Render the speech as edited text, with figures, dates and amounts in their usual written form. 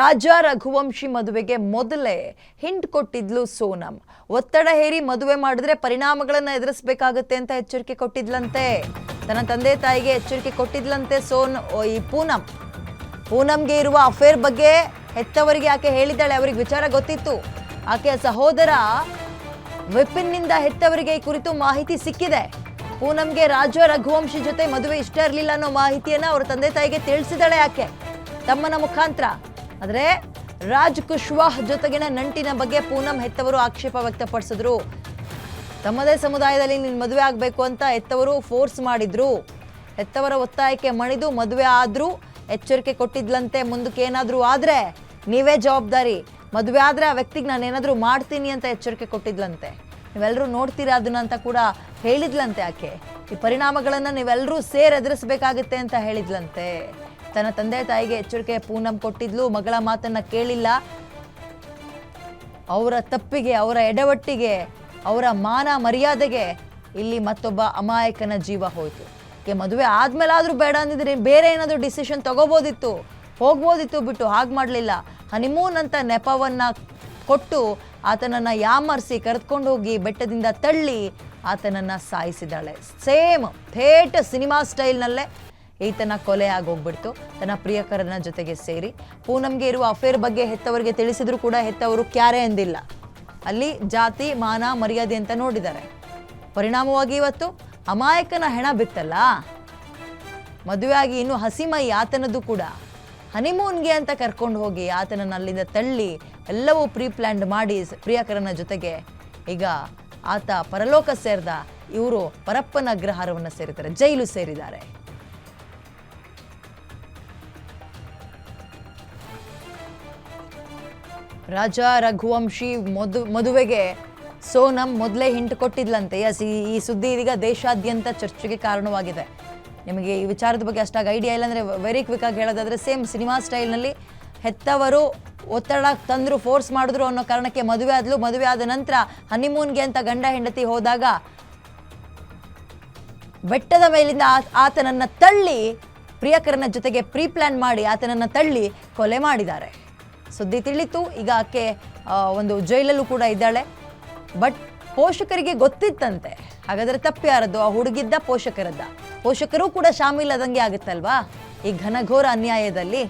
ರಾಜಾ ರಘುವಂಶಿ ಮದುವೆಗೆ ಮೊದಲೇ ಹಿಂಟ್ ಕೊಟ್ಟಿದ್ಲು ಸೋನಂ. ಒತ್ತಡ ಹೇರಿ ಮದುವೆ ಮಾಡಿದ್ರೆ ಪರಿಣಾಮಗಳನ್ನು ಎದುರಿಸಬೇಕಾಗುತ್ತೆ ಅಂತ ಎಚ್ಚರಿಕೆ ಕೊಟ್ಟಿದ್ಲಂತೆ. ತನ್ನ ತಂದೆ ತಾಯಿಗೆ ಎಚ್ಚರಿಕೆ ಕೊಟ್ಟಿದ್ಲಂತೆ ಈ ಪೂನಂಗೆ ಇರುವ ಅಫೇರ್ ಬಗ್ಗೆ ಹೆತ್ತವರಿಗೆ ಆಕೆ ಹೇಳಿದ್ದಾಳೆ. ಅವರಿಗೆ ವಿಚಾರ ಗೊತ್ತಿತ್ತು. ಆಕೆಯ ಸಹೋದರ ವಿಪಿನ್ನಿಂದ ಹೆತ್ತವರಿಗೆ ಈ ಕುರಿತು ಮಾಹಿತಿ ಸಿಕ್ಕಿದೆ. ಪೂನಂಗೆ ರಾಜಾ ರಘುವಂಶಿ ಜೊತೆ ಮದುವೆ ಇಷ್ಟ ಇರಲಿಲ್ಲ ಅನ್ನೋ ಮಾಹಿತಿಯನ್ನ ಅವರ ತಂದೆ ತಾಯಿಗೆ ತಿಳಿಸಿದಾಳೆ ಆಕೆ ತಮ್ಮನ ಮುಖಾಂತರ. ಆದರೆ ರಾಜ್ ಕುಶ್ವಾಹ್ ಜೊತೆಗಿನ ನಂಟಿನ ಬಗ್ಗೆ ಪೂನಂ ಹೆತ್ತವರು ಆಕ್ಷೇಪ ವ್ಯಕ್ತಪಡಿಸಿದ್ರು. ತಮ್ಮದೇ ಸಮುದಾಯದಲ್ಲಿ ನೀನು ಮದುವೆ ಆಗಬೇಕು ಅಂತ ಹೆತ್ತವರು ಫೋರ್ಸ್ ಮಾಡಿದ್ರು. ಹೆತ್ತವರ ಒತ್ತಾಯಕ್ಕೆ ಮಣಿದು ಮದುವೆ ಆದ್ರೂ ಎಚ್ಚರಿಕೆ ಕೊಟ್ಟಿದ್ಲಂತೆ. ಮುಂದಕ್ಕೆ ಏನಾದರೂ ಆದರೆ ನೀವೇ ಜವಾಬ್ದಾರಿ, ಮದುವೆ ಆದರೆ ಆ ವ್ಯಕ್ತಿಗೆ ನಾನು ಏನಾದರೂ ಮಾಡ್ತೀನಿ ಅಂತ ಎಚ್ಚರಿಕೆ ಕೊಟ್ಟಿದ್ಲಂತೆ. ನೀವೆಲ್ಲರೂ ನೋಡ್ತೀರಾ ಅದನ್ನ ಅಂತ ಕೂಡ ಹೇಳಿದ್ಲಂತೆ ಆಕೆ. ಈ ಪರಿಣಾಮಗಳನ್ನು ನೀವೆಲ್ಲರೂ ಎದುರಿಸಬೇಕಾಗುತ್ತೆ ಅಂತ ಹೇಳಿದ್ಲಂತೆ. ತನ್ನ ತಂದೆ ತಾಯಿಗೆ ಎಚ್ಚರಿಕೆ ಪೂನಂ ಕೊಟ್ಟಿದ್ಲು. ಮಗಳ ಮಾತನ್ನ ಕೇಳಿಲ್ಲ. ಅವರ ತಪ್ಪಿಗೆ, ಅವರ ಎಡವಟ್ಟಿಗೆ, ಅವರ ಮಾನ ಮರ್ಯಾದೆಗೆ ಇಲ್ಲಿ ಮತ್ತೊಬ್ಬ ಅಮಾಯಕನ ಜೀವ ಹೋಯ್ತು. ಮದುವೆ ಆದ್ಮೇಲಾದ್ರೂ ಬೇಡ ಅಂದಿದ್ರೆ ಬೇರೆ ಏನಾದರೂ ಡಿಸಿಷನ್ ತಗೋಬೋದಿತ್ತು, ಹೋಗ್ಬೋದಿತ್ತು ಬಿಟ್ಟು. ಹಾಗೆ ಮಾಡಲಿಲ್ಲ. ಹನಿಮೂನ್ ಅಂತ ನೆಪವನ್ನ ಕೊಟ್ಟು ಆತನನ್ನ ಯಾಮರ್ಸಿ ಕರೆದುಕೊಂಡು ಹೋಗಿ ಬೆಟ್ಟದಿಂದ ತಳ್ಳಿ ಆತನನ್ನ ಸಾಯಿಸಿದಾಳೆ. ಸೇಮ್ ಥೇಟ್ ಸಿನಿಮಾ ಸ್ಟೈಲ್ನಲ್ಲೇ ಈತನ ಕೊಲೆ ಆಗೋಗ್ಬಿಡ್ತು ತನ್ನ ಪ್ರಿಯಕರನ ಜೊತೆಗೆ ಸೇರಿ. ಪೂನಂಗೆ ಇರುವ ಅಫೇರ್ ಬಗ್ಗೆ ಹೆತ್ತವರಿಗೆ ತಿಳಿಸಿದ್ರು ಕೂಡ ಹೆತ್ತವರು ಕ್ಯಾರೆ ಎಂದಿಲ್ಲ. ಅಲ್ಲಿ ಜಾತಿ, ಮಾನ, ಮರ್ಯಾದೆ ಅಂತ ನೋಡಿದ್ದಾರೆ. ಪರಿಣಾಮವಾಗಿ ಇವತ್ತು ಅಮಾಯಕನ ಹೆಣ ಬಿತ್ತಲ್ಲ. ಮದುವೆ ಆಗಿ ಇನ್ನು ಹಸಿಮೈ ಆತನದ್ದು ಕೂಡ. ಹನಿಮೂನ್ಗೆ ಅಂತ ಕರ್ಕೊಂಡು ಹೋಗಿ ಆತನನ್ನು ಅಲ್ಲಿಂದ ತಳ್ಳಿ ಎಲ್ಲವೂ ಪ್ರೀ ಪ್ಲ್ಯಾನ್ಡ್ ಮಾಡಿ ಪ್ರಿಯಕರನ ಜೊತೆಗೆ ಈಗ ಆತ ಪರಲೋಕ ಸೇರಿದ. ಇವರು ಪರಪ್ಪನ ಅಗ್ರಹಾರವನ್ನು ಸೇರಿದ್ದಾರೆ, ಜೈಲು ಸೇರಿದ್ದಾರೆ. ರಾಜಾ ರಘುವಂಶಿ ಮದುವೆಗೆ ಸೋನಂ ಮೊದಲೇ ಹಿಂಟ್ ಕೊಟ್ಟಿದ್ಲಂತೆ. ಈ ಸುದ್ದಿ ಇದೀಗ ದೇಶಾದ್ಯಂತ ಚರ್ಚೆಗೆ ಕಾರಣವಾಗಿದೆ. ನಿಮಗೆ ಈ ವಿಚಾರದ ಬಗ್ಗೆ ಅಷ್ಟಾಗಿ ಐಡಿಯಾ ಇಲ್ಲ ಅಂದರೆ ವೆರಿ ಕ್ವಿಕ್ ಆಗಿ ಹೇಳೋದಾದ್ರೆ, ಸೇಮ್ ಸಿನಿಮಾ ಸ್ಟೈಲ್ನಲ್ಲಿ ಹೆತ್ತವರು ಒತ್ತಡ ತಂದ್ರು, ಫೋರ್ಸ್ ಮಾಡಿದ್ರು ಅನ್ನೋ ಕಾರಣಕ್ಕೆ ಮದುವೆ ಆದ್ಲು. ಮದುವೆ ಆದ ನಂತರ ಹನಿಮೂನ್ಗೆ ಅಂತ ಗಂಡ ಹೆಂಡತಿ ಹೋದಾಗ ಬೆಟ್ಟದ ಮೇಲಿಂದ ಆತನನ್ನ ತಳ್ಳಿ, ಪ್ರಿಯಕರನ ಜೊತೆಗೆ ಪ್ರೀ ಪ್ಲಾನ್ ಮಾಡಿ ಆತನನ್ನ ತಳ್ಳಿ ಕೊಲೆ ಮಾಡಿದ್ದಾರೆ. ಸುದ್ದಿ ತಿಳಿತು. ಈಗ ಆಕೆ ಒಂದು ಜೈಲಲ್ಲೂ ಕೂಡ ಇದ್ದಾಳೆ. ಬಟ್ ಪೋಷಕರಿಗೆ ಗೊತ್ತಿತ್ತಂತೆ. ಹಾಗಾದ್ರೆ ತಪ್ಪು ಯಾರದ್ದು? ಆ ಹುಡುಗಿದ್ದ ಪೋಷಕರದ್ದ? ಪೋಷಕರು ಕೂಡ ಶಾಮೀಲಾದಂಗೆ ಆಗುತ್ತಲ್ವಾ ಈ ಘನಘೋರ ಅನ್ಯಾಯದಲ್ಲಿ.